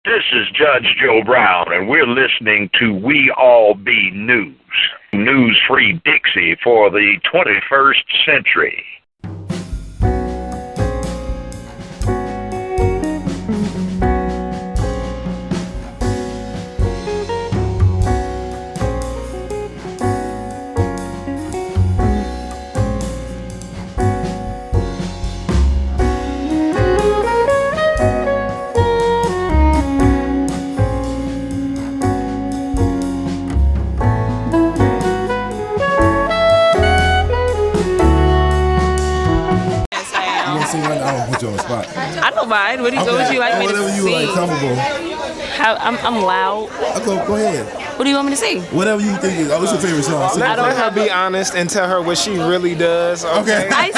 This is Judge Joe Brown, and we're listening to We All Be News. News-free Dixie for the 21st century. I don't mind. What would you like me to sing? Whatever you like, comfortable. I'm loud. Go ahead. What do you want me to sing? Whatever you think. What's your favorite song? Let her be honest and tell her what she really does. Okay. I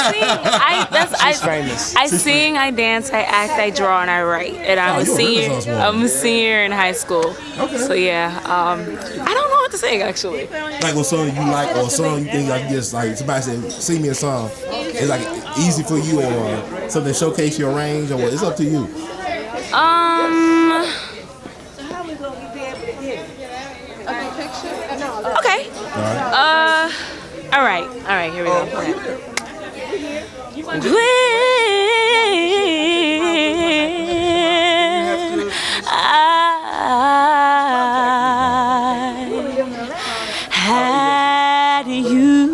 sing. I dance. I act. I draw, and I write. And I'm a senior. I'm a senior in high school. Okay. So yeah, I don't know what to sing actually. Like what song you like, or a song you think like just like somebody said, sing me a song. It's like easy for you, or something showcase your range, or what? It's up to you. Okay. All right. Here we go. When I had you,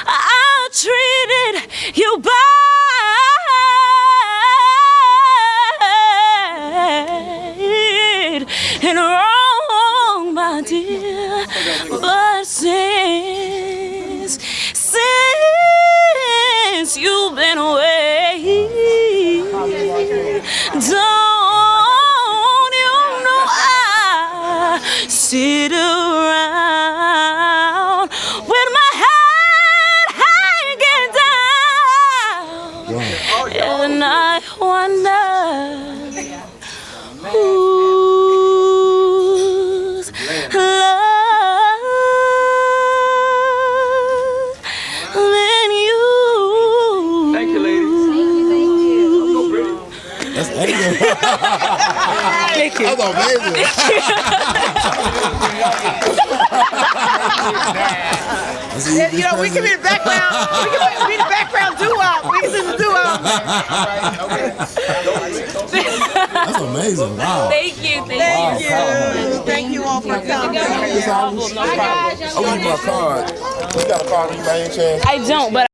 I treated you bad and wrong, my dear. But since you've been away, don't you know I sit around with my head hanging down, and I wonder whose love than you. Thank you, ladies. That's excellent. Thank you. That's amazing. You know, we can be the background. We can be the background doo-wop. We can do the doo-wop. That's amazing. Wow. Thank you. Thank you all for coming. No problem. I need my card. You got a card? You by any chance? I don't, but